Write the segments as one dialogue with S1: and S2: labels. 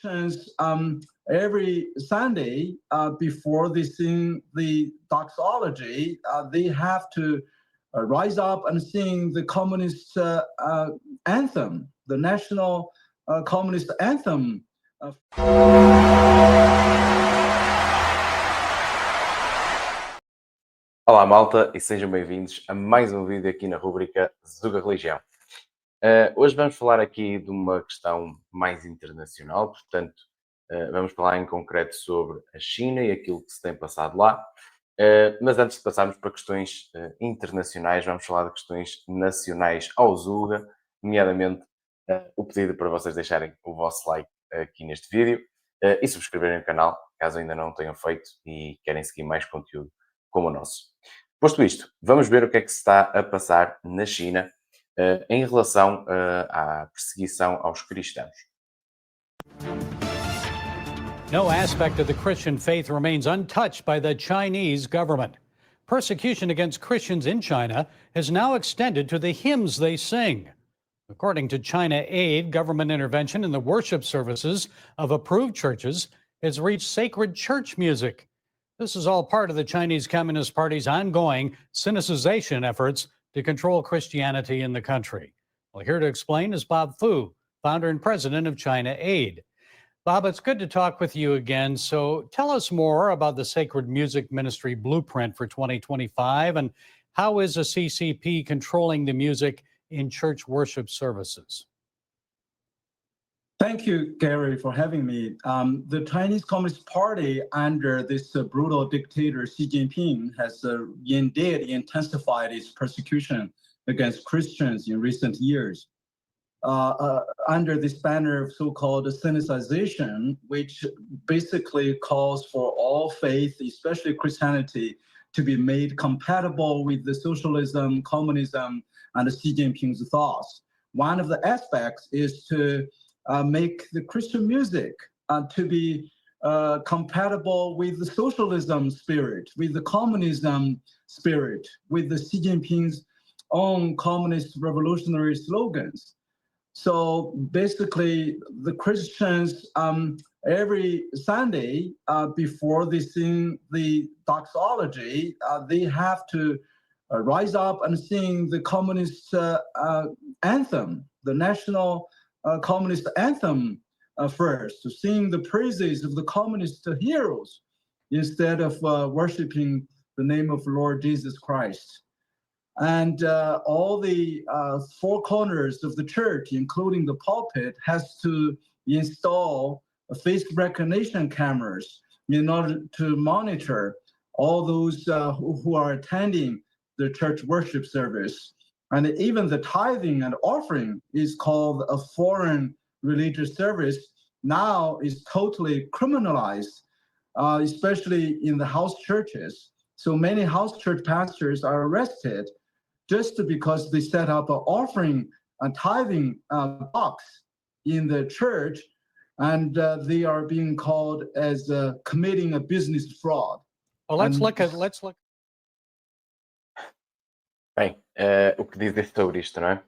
S1: Christians every Sunday before they sing the doxology, they have to rise up and sing the communist anthem, the national communist anthem.
S2: Olá malta e sejam bem-vindos a mais um vídeo aqui na rubrica Zuga Religião. Hoje vamos falar aqui de uma questão mais internacional, portanto vamos falar em concreto sobre a China e aquilo que se tem passado lá. Mas antes de passarmos para questões internacionais, vamos falar de questões nacionais ao Zuga, nomeadamente o pedido para vocês deixarem o vosso like aqui neste vídeo e subscreverem o canal, caso ainda não o tenham feito e querem seguir mais conteúdo como o nosso. Posto isto, vamos ver o que é que se está a passar na China em relação à perseguição aos cristãos.
S3: No aspect of the Christian faith remains untouched by the Chinese government. Persecution against Christians in China has now extended to the hymns they sing. According to China Aid, government intervention in the worship services of approved churches has reached sacred church music. This is all part of the Chinese Communist Party's ongoing sinicization efforts to control Christianity in the country. Well, here to explain is Bob Fu, founder and president of China Aid. Bob, it's good to talk with you again. So tell us more about the Sacred Music Ministry Blueprint for 2025 and how is a CCP controlling the music in church worship services?
S1: Thank you, Gary, for having me. The Chinese Communist Party, under this brutal dictator Xi Jinping, has indeed intensified its persecution against Christians in recent years. Under this banner of so-called sinicization, which basically calls for all faith, especially Christianity, to be made compatible with the socialism, communism, and Xi Jinping's thoughts. One of the aspects is to make the Christian music to be compatible with the socialism spirit, with the communism spirit, with the Xi Jinping's own communist revolutionary slogans. So basically, the Christians every Sunday before they sing the doxology, they have to rise up and sing the communist anthem, the national communist anthem first, to sing the praises of the communist heroes instead of worshiping the name of Lord Jesus Christ. And all the four corners of the church, including the pulpit, has to install face recognition cameras in order to monitor all those who are attending the church worship service. And even the tithing and offering is called a foreign religious service, now is totally criminalized, especially in the house churches. So many house church pastors are arrested just because they set up an offering and tithing box in the church, and they are being called as committing a business fraud.
S3: Well, let's look.
S2: Bem, o que dizer sobre isto, não é?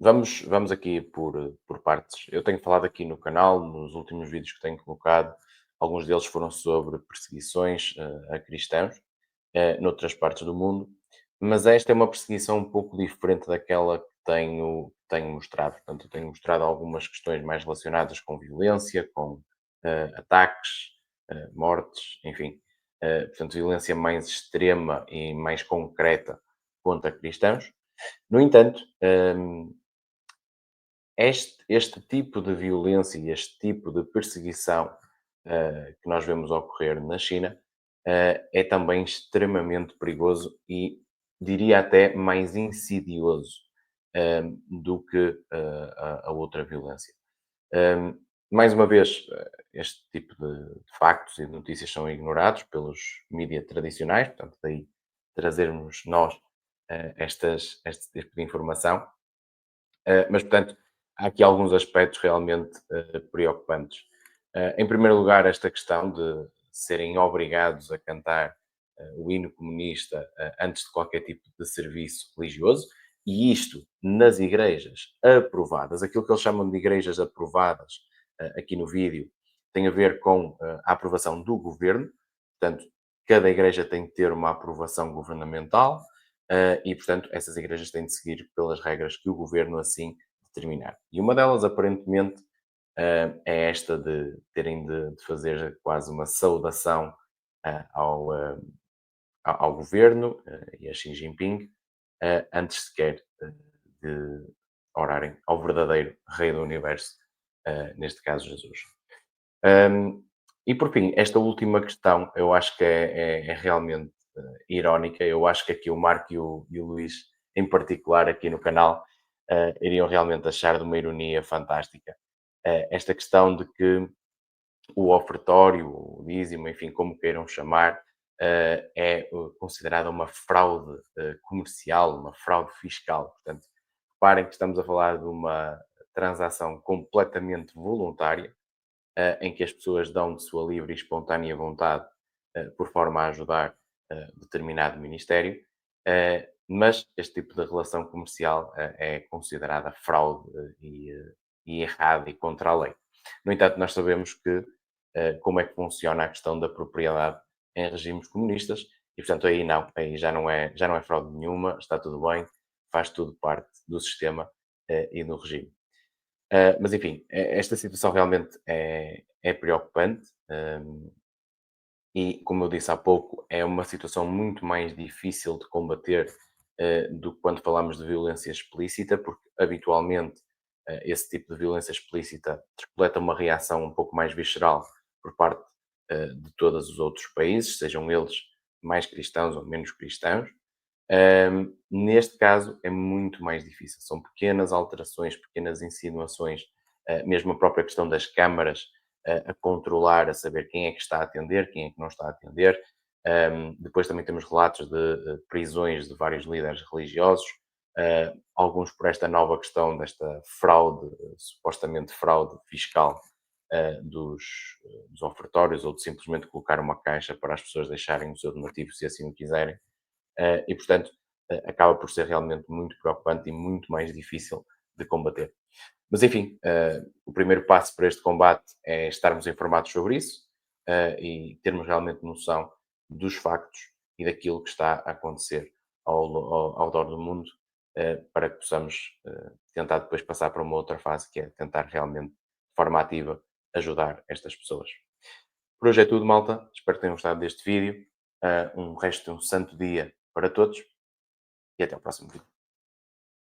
S2: Vamos aqui por partes. Eu tenho falado aqui no canal, nos últimos vídeos que tenho colocado, alguns deles foram sobre perseguições a cristãos noutras partes do mundo, mas esta é uma perseguição um pouco diferente daquela que tenho mostrado. Portanto, eu tenho mostrado algumas questões mais relacionadas com violência, com ataques, mortes, enfim. Portanto, violência mais extrema e mais concreta contra cristãos. No entanto, este tipo de violência e este tipo de perseguição que nós vemos ocorrer na China é também extremamente perigoso e diria até mais insidioso do que a outra violência. Mais uma vez, este tipo de factos e de notícias são ignorados pelos mídias tradicionais, portanto, daí trazermos nós este tipo de informação. Mas, portanto, há aqui alguns aspectos realmente preocupantes. Em primeiro lugar, esta questão de serem obrigados a cantar o hino comunista antes de qualquer tipo de serviço religioso, e isto nas igrejas aprovadas, aquilo que eles chamam de igrejas aprovadas aqui no vídeo, tem a ver com a aprovação do governo. Portanto, cada igreja tem que ter uma aprovação governamental e, portanto, essas igrejas têm de seguir pelas regras que o governo assim determinar. E uma delas, aparentemente, é esta de terem de fazer quase uma saudação ao governo e a Xi Jinping antes sequer de orarem ao verdadeiro Rei do Universo, neste caso Jesus. E por fim, esta última questão eu acho que é realmente irónica. Eu acho que aqui o Marco e o Luís, em particular aqui no canal, iriam realmente achar de uma ironia fantástica. Esta questão de que o ofertório, o dízimo, enfim, como queiram chamar, é considerada uma fraude comercial, uma fraude fiscal. Portanto, reparem que estamos a falar de uma transação completamente voluntária, em que as pessoas dão de sua livre e espontânea vontade por forma a ajudar determinado ministério, mas este tipo de relação comercial é considerada fraude e errada e contra a lei. No entanto, nós sabemos que como é que funciona a questão da propriedade em regimes comunistas e, portanto, aí já não é fraude nenhuma, está tudo bem, faz tudo parte do sistema e do regime. Mas enfim, esta situação realmente é preocupante e, como eu disse há pouco, é uma situação muito mais difícil de combater do que quando falamos de violência explícita, porque habitualmente esse tipo de violência explícita despleta uma reação um pouco mais visceral por parte de todos os outros países, sejam eles mais cristãos ou menos cristãos. Neste caso é muito mais difícil. São pequenas alterações, pequenas insinuações, mesmo a própria questão das câmaras a controlar, a saber quem é que está a atender, quem é que não está a atender. Depois também temos relatos de prisões de vários líderes religiosos, alguns por esta nova questão desta fraude, supostamente fraude fiscal dos ofertórios, ou de simplesmente colocar uma caixa para as pessoas deixarem o seu donativo se assim o quiserem. E, portanto, acaba por ser realmente muito preocupante e muito mais difícil de combater. Mas, enfim, o primeiro passo para este combate é estarmos informados sobre isso e termos realmente noção dos factos e daquilo que está a acontecer ao redor do mundo para que possamos tentar depois passar para uma outra fase, que é tentar realmente, de forma ativa, ajudar estas pessoas. Por hoje é tudo, malta. Espero que tenham gostado deste vídeo. Um resto de um santo dia para todos e até ao próximo vídeo.